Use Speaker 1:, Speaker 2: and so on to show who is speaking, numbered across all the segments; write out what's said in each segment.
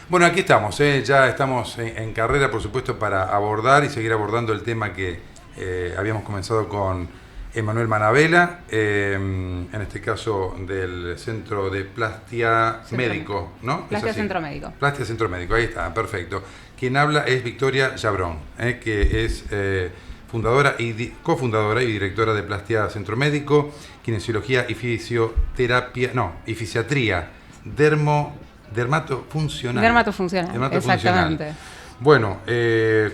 Speaker 1: Bueno, aquí estamos, ya estamos en carrera, por supuesto, para abordar y seguir abordando el tema que habíamos comenzado con Emanuel Manabela, en este caso del Centro de Plastia Médico, ¿no?
Speaker 2: Plastia Centro Médico.
Speaker 1: Plastia Centro Médico, ahí está, perfecto. Quien habla es Victoria Jabrón, que es fundadora y cofundadora y directora de Plastia Centro Médico, Kinesiología y Fisioterapia, y Fisiatría, Dermatofuncional.
Speaker 2: Dermatofuncional, exactamente.
Speaker 1: Bueno,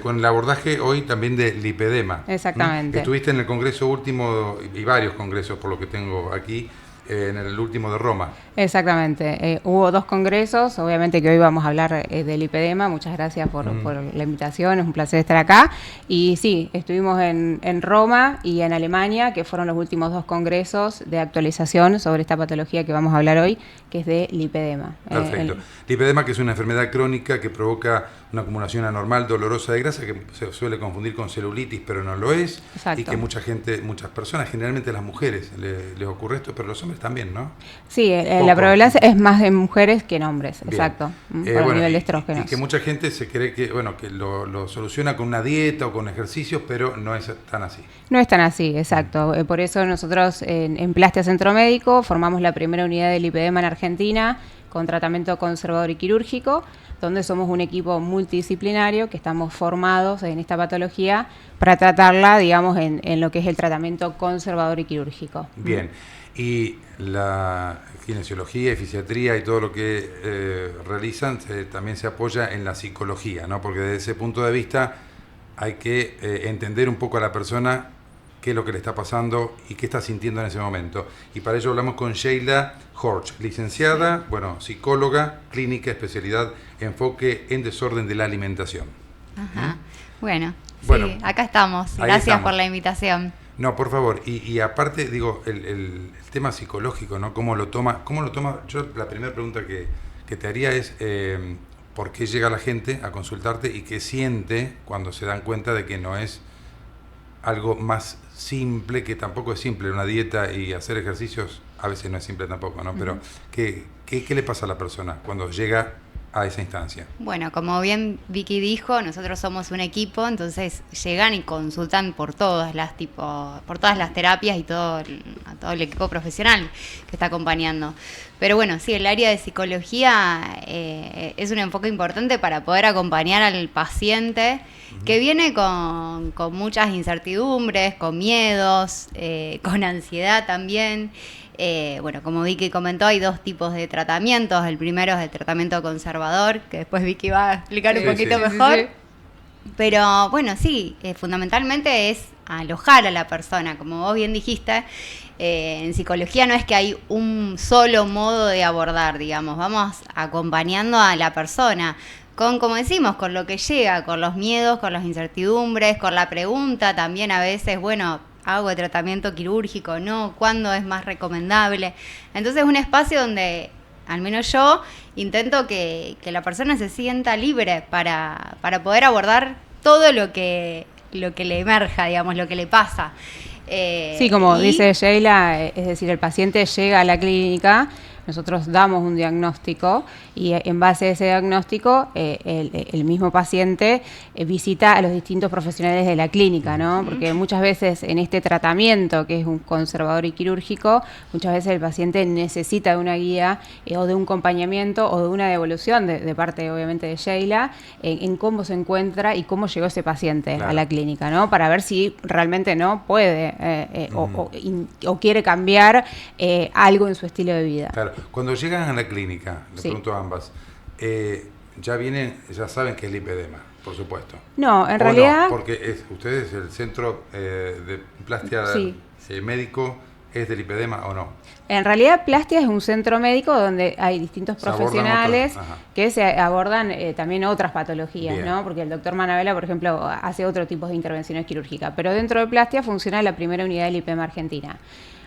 Speaker 1: con el abordaje hoy también de lipedema.
Speaker 2: Exactamente.
Speaker 1: Estuviste en el congreso último, y varios congresos por lo que tengo aquí, en el último de Roma.
Speaker 2: Exactamente. Hubo 2 congresos, obviamente que hoy vamos a hablar del lipedema. Muchas gracias por la invitación, es un placer estar acá. Y sí, estuvimos en Roma y en Alemania, que fueron los últimos 2 congresos de actualización sobre esta patología que vamos a hablar hoy, que es de lipedema.
Speaker 1: Perfecto. Lipedema, que es una enfermedad crónica que provoca una acumulación anormal, dolorosa de grasa, que se suele confundir con celulitis, pero no lo es.
Speaker 2: Exacto.
Speaker 1: Y que muchas personas, generalmente las mujeres, les ocurre esto, pero los hombres también, ¿no?
Speaker 2: Sí, la prevalencia es más de mujeres que en hombres. Bien. Exacto, por el nivel de estrógenos.
Speaker 1: Y que mucha gente se cree que lo soluciona con una dieta o con ejercicios, pero no es tan así.
Speaker 2: No es tan así, exacto. Por eso nosotros en Plastia Centro Médico formamos la primera unidad de lipedema en Argentina con tratamiento conservador y quirúrgico, donde somos un equipo multidisciplinario que estamos formados en esta patología para tratarla, digamos, en lo que es el tratamiento conservador y quirúrgico.
Speaker 1: Bien. Y la kinesiología y fisiatría y todo lo que realizan también se apoya en la psicología, ¿no? Porque desde ese punto de vista hay que entender un poco a la persona qué es lo que le está pasando y qué está sintiendo en ese momento. Y para ello hablamos con Sheila Horch, licenciada, psicóloga, clínica, especialidad, enfoque en desorden de la alimentación.
Speaker 3: Ajá. Bueno, sí, acá estamos. Gracias por la invitación.
Speaker 1: No, por favor, y aparte, digo, el tema psicológico, ¿no? ¿Cómo lo toma? Yo la primera pregunta que te haría es, ¿por qué llega la gente a consultarte y qué siente cuando se dan cuenta de que no es algo más simple, que tampoco es simple, una dieta y hacer ejercicios a veces no es simple tampoco, ¿no? Pero, ¿qué le pasa a la persona cuando llega a esa instancia?
Speaker 3: Bueno, como bien Vicky dijo, nosotros somos un equipo, entonces llegan y consultan por todas las terapias y todo el equipo profesional que está acompañando. Pero bueno, sí, el área de psicología es un enfoque importante para poder acompañar al paciente que viene con muchas incertidumbres, con miedos, con ansiedad también. Como Vicky comentó, hay 2 tipos de tratamientos. El primero es el tratamiento conservador, que después Vicky va a explicar un poquito mejor. Sí. Pero bueno, sí, fundamentalmente es alojar a la persona. Como vos bien dijiste, en psicología no es que hay un solo modo de abordar, digamos. Vamos acompañando a la persona como decimos, con lo que llega, con los miedos, con las incertidumbres, con la pregunta también a veces, hago el tratamiento quirúrgico, ¿no? ¿Cuándo es más recomendable? Entonces es un espacio donde, al menos yo, intento que la persona se sienta libre para poder abordar todo lo que le emerja, digamos, lo que le pasa.
Speaker 2: Sí, como dice Sheila, es decir, el paciente llega a la clínica, nosotros damos un diagnóstico y en base a ese diagnóstico el mismo paciente visita a los distintos profesionales de la clínica, ¿no? Porque muchas veces en este tratamiento, que es un conservador y quirúrgico, muchas veces el paciente necesita de una guía o de un acompañamiento o de una devolución de parte, obviamente, de Sheila en cómo se encuentra y cómo llegó ese paciente a la clínica, ¿no? Para ver si realmente no puede o quiere cambiar algo en su estilo de vida.
Speaker 1: Claro. Cuando llegan a la clínica, le pregunto a ambas, ya saben que es lipedema, por supuesto.
Speaker 2: No, en realidad...
Speaker 1: No, porque ustedes, el centro de Plastia Médico, ¿es de lipedema o no?
Speaker 2: En realidad, Plastia es un centro médico donde hay distintos profesionales que se abordan también otras patologías, bien, ¿no? Porque el doctor Manabela, por ejemplo, hace otro tipo de intervenciones quirúrgicas. Pero dentro de Plastia funciona la primera unidad de lipedema argentina.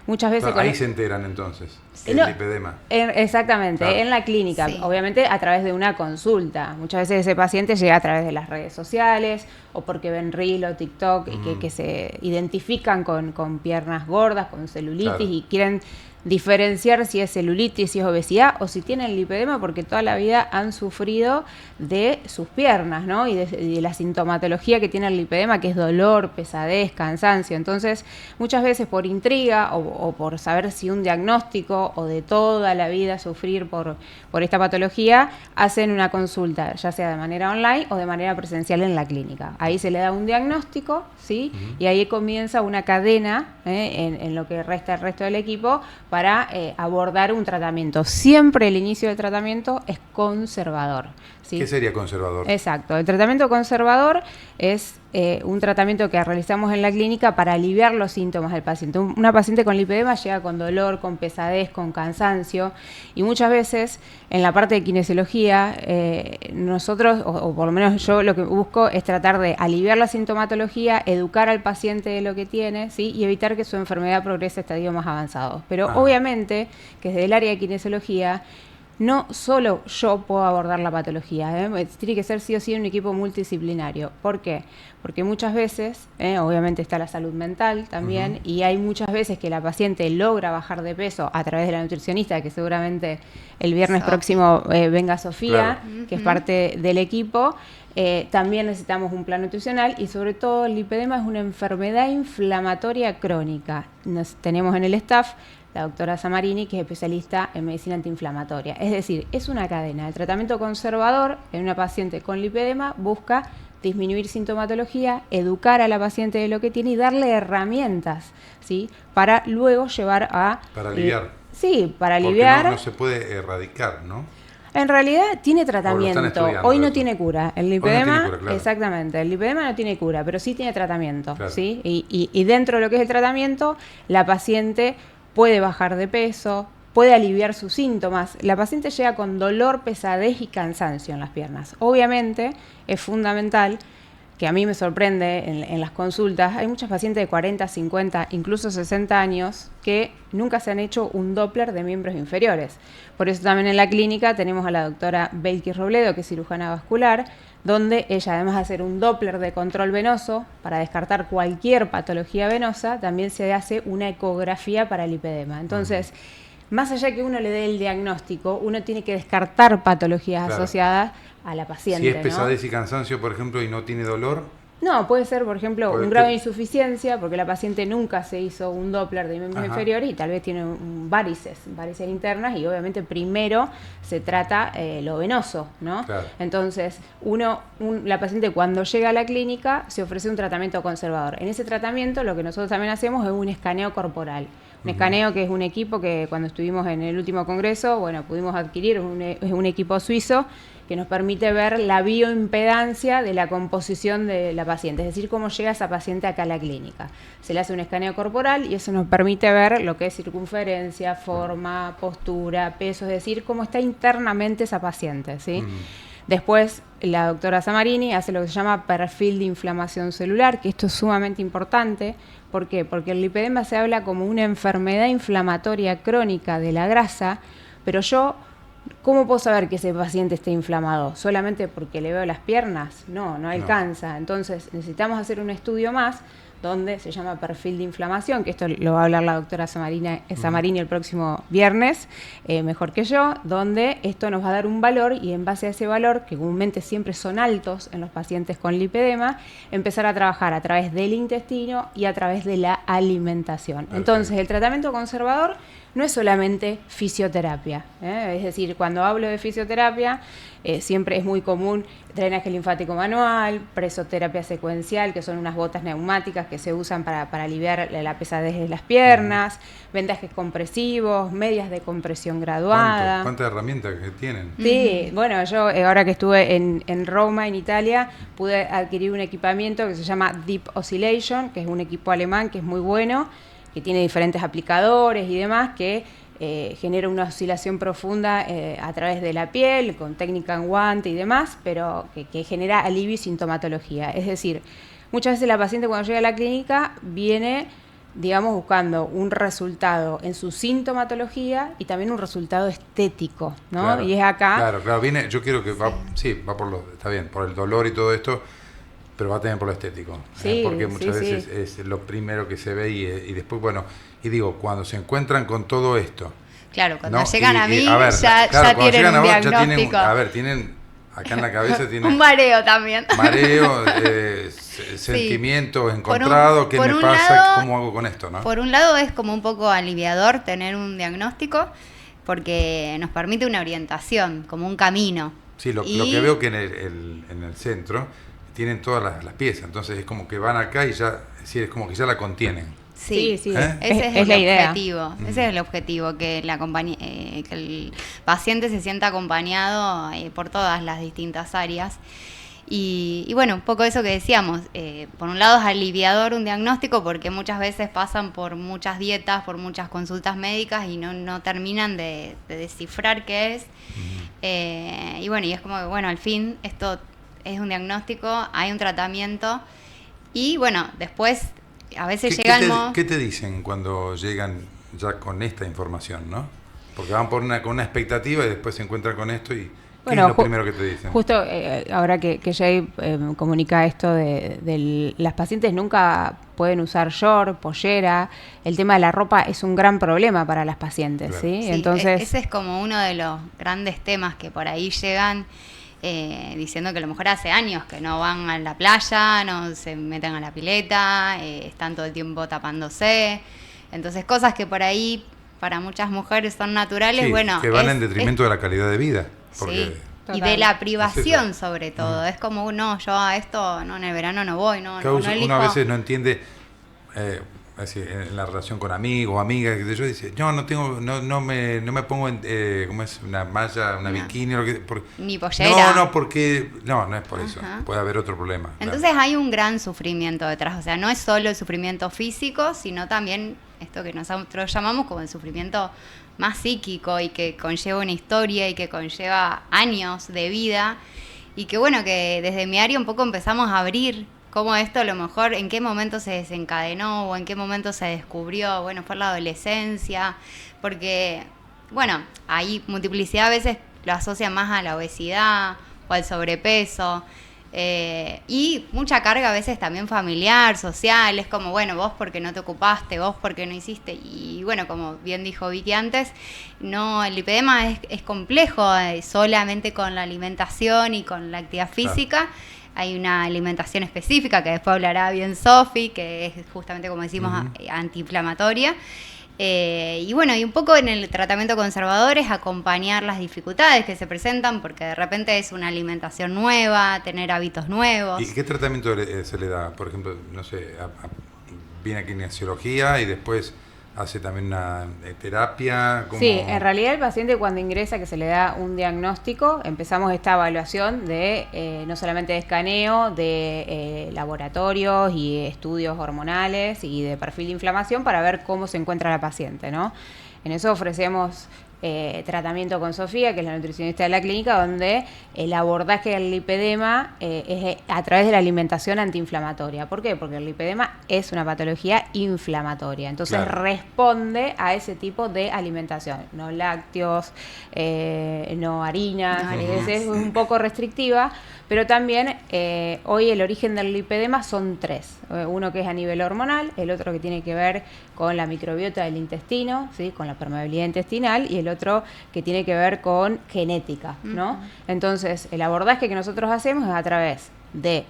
Speaker 2: Muchas veces
Speaker 1: ahí se enteran entonces, el lipedema.
Speaker 2: Exactamente, en la clínica, obviamente a través de una consulta. Muchas veces ese paciente llega a través de las redes sociales o porque ven Reel o TikTok y que se identifican con piernas gordas, con celulitis y quieren diferenciar si es celulitis, si es obesidad o si tienen lipedema, porque toda la vida han sufrido de sus piernas, ¿no? Y de la sintomatología que tiene el lipedema, que es dolor, pesadez, cansancio. Entonces, muchas veces por intriga o por saber si un diagnóstico o de toda la vida sufrir por esta patología, hacen una consulta, ya sea de manera online o de manera presencial en la clínica. Ahí se le da un diagnóstico, ¿sí? Y ahí comienza una cadena en lo que resta el resto del equipo para abordar un tratamiento. Siempre el inicio del tratamiento es conservador, ¿sí?
Speaker 1: ¿Qué sería conservador?
Speaker 2: Exacto. El tratamiento conservador es un tratamiento que realizamos en la clínica para aliviar los síntomas del paciente. Una paciente con lipedema llega con dolor, con pesadez, con cansancio, y muchas veces en la parte de kinesiología nosotros, o por lo menos yo, lo que busco es tratar de aliviar la sintomatología, educar al paciente de lo que tiene, ¿sí? Y evitar que su enfermedad progrese a estadios más avanzados. Pero obviamente que desde el área de kinesiología no solo yo puedo abordar la patología, tiene que ser sí o sí un equipo multidisciplinario. ¿Por qué? Porque muchas veces, obviamente está la salud mental también, y hay muchas veces que la paciente logra bajar de peso a través de la nutricionista, que seguramente el viernes próximo venga Sofía, que es parte del equipo. También necesitamos un plan nutricional y sobre todo el lipedema es una enfermedad inflamatoria crónica. Tenemos en el staff la doctora Samarini, que es especialista en medicina antiinflamatoria. Es decir, es una cadena. El tratamiento conservador en una paciente con lipedema busca disminuir sintomatología, educar a la paciente de lo que tiene y darle herramientas, ¿sí? Para luego llevar a...
Speaker 1: Para aliviar.
Speaker 2: Sí, para aliviar.
Speaker 1: Porque no se puede erradicar, ¿no?
Speaker 2: En realidad tiene tratamiento. Hoy no tiene cura. El lipedema,
Speaker 1: no cura, claro.
Speaker 2: Exactamente, el lipedema no tiene cura, pero sí tiene tratamiento,
Speaker 1: claro.
Speaker 2: ¿sí? Y dentro de lo que es el tratamiento, la paciente puede bajar de peso, puede aliviar sus síntomas. La paciente llega con dolor, pesadez y cansancio en las piernas. Obviamente es fundamental, que a mí me sorprende en las consultas, hay muchas pacientes de 40, 50, incluso 60 años que nunca se han hecho un Doppler de miembros inferiores. Por eso también en la clínica tenemos a la doctora Belkis Robledo, que es cirujana vascular, donde ella, además de hacer un Doppler de control venoso para descartar cualquier patología venosa, también se hace una ecografía para el lipedema. Entonces, más allá que uno le dé el diagnóstico, uno tiene que descartar patologías asociadas a la paciente.
Speaker 1: Si es pesadez y cansancio, por ejemplo, y no tiene dolor...
Speaker 2: No, puede ser, por ejemplo, un grado de insuficiencia, porque la paciente nunca se hizo un Doppler de miembros inferiores y tal vez tiene varices internas, y obviamente primero se trata lo venoso, ¿no? Claro. Entonces, la paciente cuando llega a la clínica se ofrece un tratamiento conservador. En ese tratamiento lo que nosotros también hacemos es un escaneo corporal. Un escaneo que es un equipo que cuando estuvimos en el último congreso, pudimos adquirir, es un equipo suizo que nos permite ver la bioimpedancia de la composición de la paciente, es decir, cómo llega esa paciente acá a la clínica. Se le hace un escaneo corporal y eso nos permite ver lo que es circunferencia, forma, postura, peso, es decir, cómo está internamente esa paciente, ¿sí? Después, la doctora Samarini hace lo que se llama perfil de inflamación celular, que esto es sumamente importante. ¿Por qué? Porque el lipedema se habla como una enfermedad inflamatoria crónica de la grasa, pero ¿cómo puedo saber que ese paciente esté inflamado? ¿Solamente porque le veo las piernas? No alcanza. Entonces necesitamos hacer un estudio más donde se llama perfil de inflamación, que esto lo va a hablar la doctora Samarini el próximo viernes, mejor que yo, donde esto nos va a dar un valor y en base a ese valor, que comúnmente siempre son altos en los pacientes con lipedema, empezar a trabajar a través del intestino y a través de la alimentación. Perfecto. Entonces, el tratamiento conservador no es solamente fisioterapia, es decir, cuando hablo de fisioterapia, siempre es muy común drenaje linfático manual, presoterapia secuencial, que son unas botas neumáticas que se usan para aliviar la pesadez de las piernas, vendajes compresivos, medias de compresión graduada.
Speaker 1: ¿Cuántas herramientas que tienen?
Speaker 2: Sí, bueno, yo ahora que estuve en Roma, en Italia, pude adquirir un equipamiento que se llama Deep Oscillation, que es un equipo alemán que es muy bueno, que tiene diferentes aplicadores y demás, que genera una oscilación profunda a través de la piel, con técnica en guante y demás, pero que genera alivio y sintomatología. Es decir, muchas veces la paciente cuando llega a la clínica viene, digamos, buscando un resultado en su sintomatología y también un resultado estético, ¿no?
Speaker 1: Claro,
Speaker 2: y es acá...
Speaker 1: Claro, va está bien, por el dolor y todo esto, pero va también por lo estético, porque muchas veces es lo primero que se ve y después, Y digo, cuando se encuentran con todo esto.
Speaker 3: Claro, cuando
Speaker 1: ¿no?
Speaker 3: llegan a mí,
Speaker 1: a ver,
Speaker 3: ya
Speaker 1: cuando
Speaker 3: tienen
Speaker 1: llegan
Speaker 3: un
Speaker 1: a vos, ya
Speaker 3: diagnóstico.
Speaker 1: tienen acá en la cabeza tienen
Speaker 3: un mareo también.
Speaker 1: mareo, sentimientos encontrados, ¿qué me pasa?
Speaker 3: Lado,
Speaker 1: ¿Cómo hago con esto? ¿no?
Speaker 3: Por un lado es como un poco aliviador tener un diagnóstico porque nos permite una orientación, como un camino.
Speaker 1: Sí, lo que veo que en el centro tienen todas las piezas, entonces es como que van acá y ya, es como que ya la contienen.
Speaker 3: Sí.
Speaker 2: Ese
Speaker 3: es
Speaker 2: la
Speaker 3: el
Speaker 2: idea.
Speaker 3: objetivo. Ese es el objetivo, que que el paciente se sienta acompañado por todas las distintas áreas. Y bueno, un poco eso que decíamos, por un lado es aliviador un diagnóstico porque muchas veces pasan por muchas dietas, por muchas consultas médicas y no terminan de descifrar qué es. Y bueno, y es como que, bueno, al fin esto es un diagnóstico, hay un tratamiento y bueno, después a veces llegan...
Speaker 1: ¿Qué te dicen cuando llegan ya con esta información, no? Porque van con una expectativa y después se encuentran con esto y... ¿Qué es lo primero que te dicen?
Speaker 2: Justo ahora que Jay comunica esto de las pacientes nunca pueden usar short, pollera, el tema de la ropa es un gran problema para las pacientes,
Speaker 1: claro.
Speaker 2: ¿sí?
Speaker 3: Sí,
Speaker 2: Entonces,
Speaker 3: ese es como uno de los grandes temas que por ahí llegan diciendo que a lo mejor hace años que no van a la playa, no se meten a la pileta, están todo el tiempo tapándose, entonces cosas que por ahí para muchas mujeres son naturales,
Speaker 1: sí,
Speaker 3: bueno...
Speaker 1: que van en detrimento de la calidad de vida.
Speaker 3: Sí, y de la privación sobre todo. Es como, no, yo a esto no en el verano no voy, no elijo.
Speaker 1: Uno a veces no entiende, en la relación con amigos, amigas, que yo dice, no me pongo ¿cómo es? Una malla, una bikini,
Speaker 3: ni pollera.
Speaker 1: No es por eso. Puede haber otro problema.
Speaker 3: Entonces hay un gran sufrimiento detrás. O sea, no es solo el sufrimiento físico, sino también esto que nosotros llamamos como el sufrimiento más psíquico y que conlleva una historia y que conlleva años de vida y que bueno, que desde mi área un poco empezamos a abrir cómo esto a lo mejor, en qué momento se desencadenó o en qué momento se descubrió, bueno, fue la adolescencia, porque bueno, ahí multiplicidad a veces lo asocia más a la obesidad o al sobrepeso. Y mucha carga a veces también familiar, social, es como, bueno, vos porque no te ocupaste, vos porque no hiciste, y bueno, como bien dijo Vicky antes, no, el lipedema es complejo, solamente con la alimentación y con la actividad física. Claro. Hay una alimentación específica que después hablará bien Sofi, que es justamente como decimos antiinflamatoria. Y bueno, y un poco en el tratamiento conservador es acompañar las dificultades que se presentan porque de repente es una alimentación nueva, tener hábitos nuevos.
Speaker 1: ¿Y qué tratamiento se le da? Por ejemplo, no sé, viene a kinesiología y después hace también una terapia.
Speaker 2: Sí, en realidad el paciente cuando ingresa, que se le da un diagnóstico, empezamos esta evaluación de no solamente de escaneo, de laboratorios y estudios hormonales y de perfil de inflamación para ver cómo se encuentra la paciente, ¿no? En eso ofrecemos tratamiento con Sofía, que es la nutricionista de la clínica, donde el abordaje del lipedema es a través de la alimentación antiinflamatoria. ¿Por qué? Porque el lipedema es una patología inflamatoria, entonces responde a ese tipo de alimentación, no lácteos, no harinas, es un poco restrictiva, pero también hoy el origen del lipedema son tres, uno que es a nivel hormonal, el otro que tiene que ver con la microbiota del intestino, ¿sí? Con la permeabilidad intestinal, y el otro que tiene que ver con genética, ¿no? Entonces, el abordaje que nosotros hacemos es a través de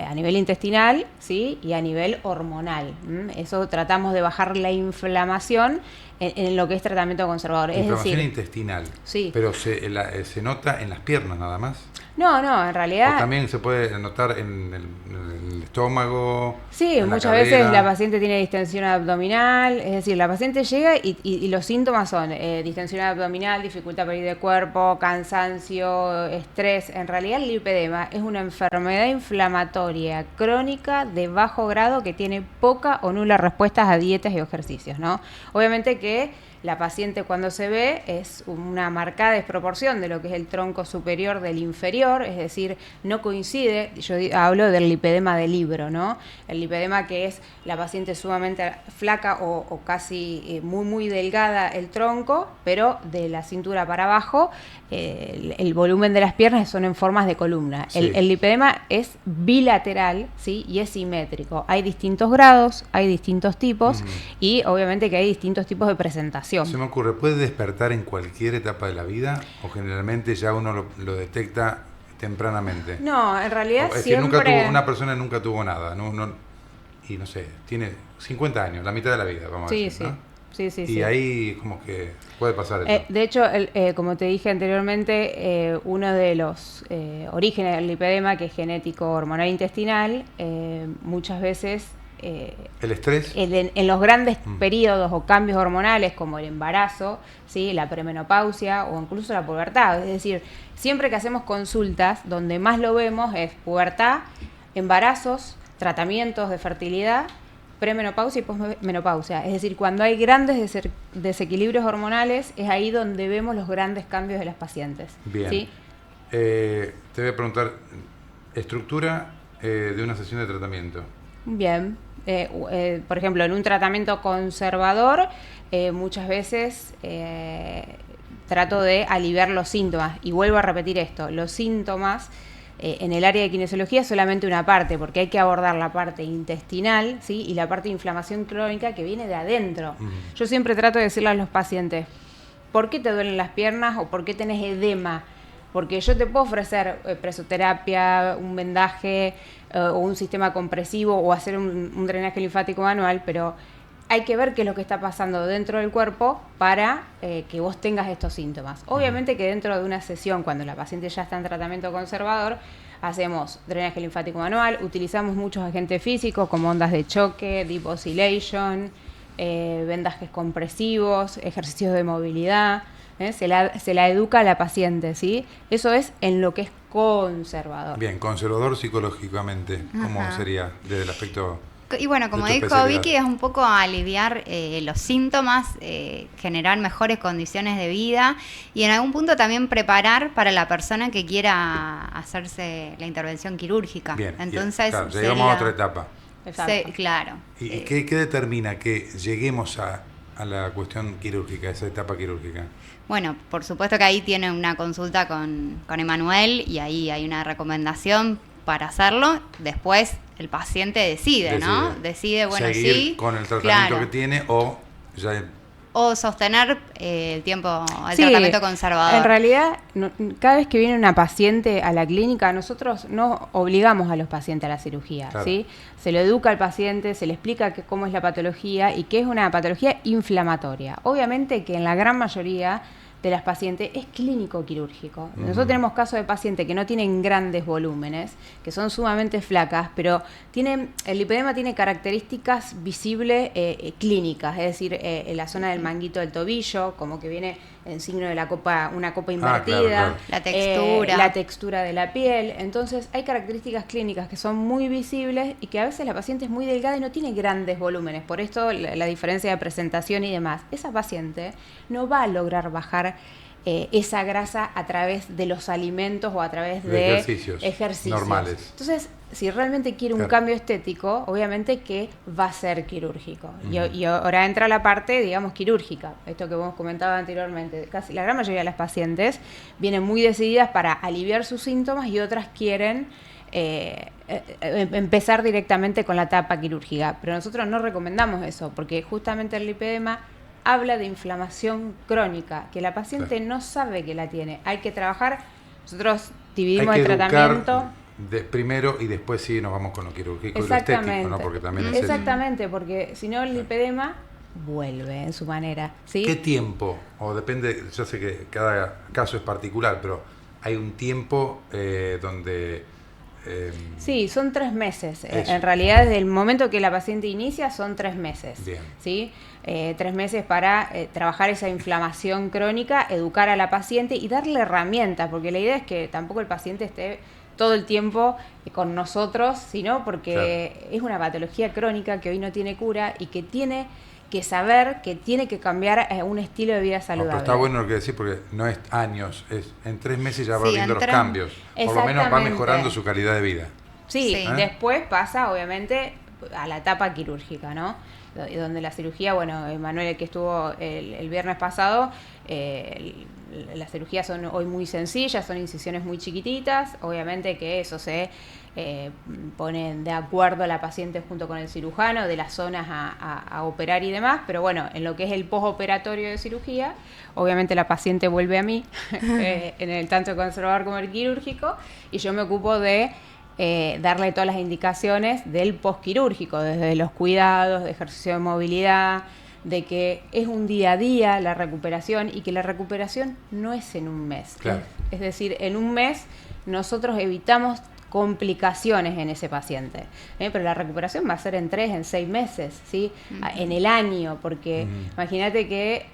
Speaker 2: a nivel intestinal, ¿sí? Y a nivel hormonal. Eso tratamos de bajar la inflamación en lo que es tratamiento conservador.
Speaker 1: Inflamación intestinal.
Speaker 2: Sí.
Speaker 1: Pero se nota en las piernas nada más.
Speaker 2: No, en realidad...
Speaker 1: O también se puede notar en el estómago.
Speaker 2: Sí, muchas veces la paciente tiene distensión abdominal, es decir, la paciente llega y los síntomas son distensión abdominal, dificultad para ir de cuerpo, cansancio, estrés. En realidad el lipedema es una enfermedad inflamatoria crónica de bajo grado que tiene poca o nula respuesta a dietas y ejercicios, ¿no? Obviamente que la paciente cuando se ve es una marcada desproporción de lo que es el tronco superior del inferior, es decir, no coincide, yo hablo del lipedema de libro, ¿no? El lipedema que es la paciente sumamente flaca o casi muy delgada el tronco, pero de la cintura para abajo el volumen de las piernas son en formas de columna.
Speaker 1: Sí.
Speaker 2: El lipedema es bilateral, ¿sí? Y es simétrico. Hay distintos grados, hay distintos tipos y obviamente que hay distintos tipos de presentación.
Speaker 1: Se me ocurre, ¿puede despertar en cualquier etapa de la vida o generalmente ya uno lo detecta tempranamente?
Speaker 2: No, en realidad
Speaker 1: es
Speaker 2: siempre...
Speaker 1: que una persona nunca tuvo nada, y no sé, tiene 50 años, la mitad de la vida, vamos a decir, ¿no?
Speaker 2: Sí.
Speaker 1: Y ahí como que puede pasar eso.
Speaker 2: De hecho, como te dije anteriormente, uno de los orígenes del lipedema, que es genético hormonal intestinal, muchas veces...
Speaker 1: ¿El estrés?
Speaker 2: En los grandes periodos o cambios hormonales como el embarazo, ¿sí? La premenopausia o incluso la pubertad. Es decir, siempre que hacemos consultas, donde más lo vemos es pubertad, embarazos, tratamientos de fertilidad, premenopausia y posmenopausia. Es decir, cuando hay grandes desequilibrios hormonales, es ahí donde vemos los grandes cambios de las pacientes.
Speaker 1: Bien.
Speaker 2: ¿Sí?
Speaker 1: Te voy a preguntar, estructura de una sesión de tratamiento.
Speaker 2: Bien. Por ejemplo, en un tratamiento conservador, muchas veces trato de aliviar los síntomas. Y vuelvo a repetir esto, los síntomas en el área de kinesiología es solamente una parte, porque hay que abordar la parte intestinal, ¿sí? Y la parte de inflamación crónica que viene de adentro. Yo siempre trato de decirle a los pacientes, ¿por qué te duelen las piernas o por qué tenés edema? Porque yo te puedo ofrecer presoterapia, un vendaje o un sistema compresivo o hacer un drenaje linfático manual, pero hay que ver qué es lo que está pasando dentro del cuerpo para que vos tengas estos síntomas. Obviamente que dentro de una sesión, cuando la paciente ya está en tratamiento conservador, hacemos drenaje linfático manual, utilizamos muchos agentes físicos como ondas de choque, deep oscillation, vendajes compresivos, ejercicios de movilidad. Se la educa a la paciente, ¿sí? Eso es en lo que es conservador.
Speaker 1: Bien, conservador psicológicamente, ¿cómo sería desde el aspecto?
Speaker 3: Y bueno, como
Speaker 1: de tu
Speaker 3: dijo
Speaker 1: especialidad?
Speaker 3: Vicky, es un poco aliviar los síntomas, generar mejores condiciones de vida y en algún punto también preparar para la persona que quiera hacerse la intervención quirúrgica.
Speaker 1: Bien,
Speaker 3: entonces
Speaker 1: claro, llegamos a otra etapa.
Speaker 2: Exacto.
Speaker 3: claro.
Speaker 1: ¿Y qué determina que lleguemos a la cuestión quirúrgica, esa etapa quirúrgica?
Speaker 3: Bueno, por supuesto que ahí tiene una consulta con Emanuel y ahí hay una recomendación para hacerlo. Después el paciente decide, ¿no? Decide, bueno,
Speaker 1: seguir
Speaker 3: sí.
Speaker 1: con el tratamiento
Speaker 3: claro.
Speaker 1: que tiene o ya...
Speaker 3: O sostener el tratamiento conservador.
Speaker 2: En realidad, cada vez que viene una paciente a la clínica, nosotros no obligamos a los pacientes a la cirugía,
Speaker 1: Claro.
Speaker 2: ¿sí? Se lo educa al paciente, se le explica cómo es la patología y que es una patología inflamatoria. Obviamente que en la gran mayoría de las pacientes es clínico quirúrgico. Nosotros tenemos casos de pacientes que no tienen grandes volúmenes, que son sumamente flacas, pero el lipedema tiene características visibles clínicas, es decir, en la zona del manguito del tobillo, como que viene en signo de una copa invertida,
Speaker 1: claro.
Speaker 3: La
Speaker 2: la textura de la piel. Entonces hay características clínicas que son muy visibles y que a veces la paciente es muy delgada y no tiene grandes volúmenes, por esto la diferencia de presentación y demás. Esa paciente no va a lograr bajar esa grasa a través de los alimentos o a través de ejercicios
Speaker 1: normales.
Speaker 2: Entonces, si realmente quiere un cambio estético, obviamente que va a ser quirúrgico. Y ahora entra la parte, digamos, quirúrgica. Esto que vos comentabas anteriormente. Casi la gran mayoría de las pacientes vienen muy decididas para aliviar sus síntomas y otras quieren empezar directamente con la etapa quirúrgica. Pero nosotros no recomendamos eso, porque justamente el lipedema habla de inflamación crónica, que la paciente no sabe que la tiene. Hay que trabajar, nosotros dividimos el tratamiento.
Speaker 1: Primero y después sí nos vamos con lo quirúrgico y lo estético, ¿no? Porque también es
Speaker 2: Exactamente, porque si no el lipedema vuelve en su manera, ¿sí?
Speaker 1: ¿Qué tiempo? O depende, yo sé que cada caso es particular, pero hay un tiempo donde...
Speaker 2: Sí, son 3 meses. En realidad, desde el momento que la paciente inicia, son 3 meses.
Speaker 1: Bien.
Speaker 2: ¿Sí? 3 meses para trabajar esa inflamación crónica, educar a la paciente y darle herramientas, porque la idea es que tampoco el paciente esté todo el tiempo con nosotros, sino porque es una patología crónica que hoy no tiene cura y que tiene que saber que tiene que cambiar un estilo de vida
Speaker 1: No,
Speaker 2: saludable.
Speaker 1: pero está bueno lo que decís porque no es años, es en 3 meses ya va
Speaker 3: Sí,
Speaker 1: viendo
Speaker 3: en
Speaker 1: los
Speaker 3: 3
Speaker 1: cambios. Por lo menos va
Speaker 2: Exactamente.
Speaker 1: mejorando su calidad de vida.
Speaker 2: Sí,
Speaker 3: Sí.
Speaker 2: después pasa obviamente a la etapa quirúrgica, ¿no? Donde la cirugía, bueno, Manuel que estuvo el viernes pasado, las cirugías son hoy muy sencillas, son incisiones muy chiquititas, obviamente que eso se ponen de acuerdo a la paciente junto con el cirujano de las zonas a operar y demás, pero bueno, en lo que es el postoperatorio de cirugía, obviamente la paciente vuelve a mí, en el tanto el conservador como el quirúrgico, y yo me ocupo de darle todas las indicaciones del postquirúrgico, desde los cuidados, de ejercicio de movilidad, de que es un día a día la recuperación y que la recuperación no es en un mes.
Speaker 1: Claro.
Speaker 2: Es decir, en un mes nosotros evitamos complicaciones en ese paciente, pero la recuperación va a ser en 3, en 6 meses, ¿sí? En el año, porque imagínate que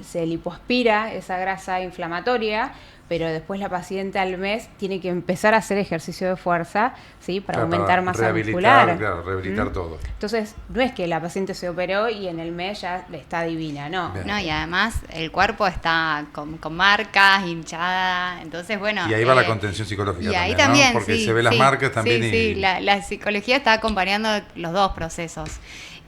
Speaker 2: se lipoaspira esa grasa inflamatoria, pero después la paciente al mes tiene que empezar a hacer ejercicio de fuerza, ¿sí? Para aumentar masa muscular.
Speaker 1: Claro, rehabilitar todo.
Speaker 2: Entonces, no es que la paciente se operó y en el mes ya está divina, no.
Speaker 1: Bien.
Speaker 3: No, y además el cuerpo está con marcas, hinchada, entonces bueno.
Speaker 1: Y ahí va la contención psicológica
Speaker 3: y ahí
Speaker 1: también,
Speaker 3: también,
Speaker 1: ¿no? Porque
Speaker 3: sí,
Speaker 1: se ve las
Speaker 3: sí,
Speaker 1: marcas también.
Speaker 3: Sí,
Speaker 1: y...
Speaker 3: la psicología está acompañando los dos procesos.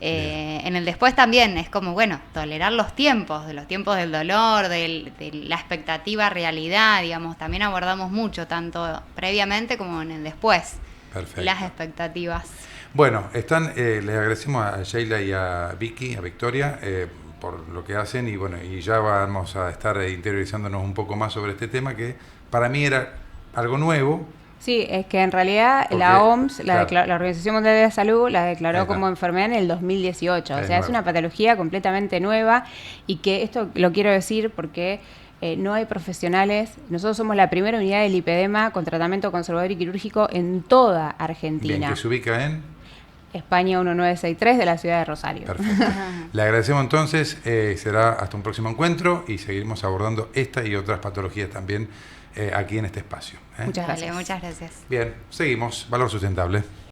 Speaker 3: En el después también es como, bueno, tolerar los tiempos del dolor, de la expectativa realidad, digamos, también abordamos mucho, tanto previamente como en el después.
Speaker 1: Perfecto.
Speaker 3: Las expectativas.
Speaker 1: Bueno, les agradecemos a Sheila y a Vicky, a Victoria, por lo que hacen y bueno, y ya vamos a estar interiorizándonos un poco más sobre este tema que para mí era algo nuevo.
Speaker 2: Sí, es que en realidad
Speaker 1: Porque,
Speaker 2: la OMS,
Speaker 1: claro.
Speaker 2: la Organización Mundial de la Salud, la
Speaker 1: Ahí
Speaker 2: declaró
Speaker 1: está.
Speaker 2: como enfermedad en el 2018. O sea, es
Speaker 1: nuevo.
Speaker 2: una patología completamente nueva y que esto lo quiero decir porque no hay profesionales. Nosotros somos la primera unidad del lipedema con tratamiento conservador y quirúrgico en toda Argentina.
Speaker 1: Bien, que se ubica en...
Speaker 2: España 1963 de la ciudad de Rosario.
Speaker 1: Perfecto. Le agradecemos entonces, será hasta un próximo encuentro y seguiremos abordando esta y otras patologías también aquí en este espacio.
Speaker 2: Muchas
Speaker 3: Dale,
Speaker 2: gracias.
Speaker 3: muchas gracias.
Speaker 1: Bien, seguimos. Valor sustentable.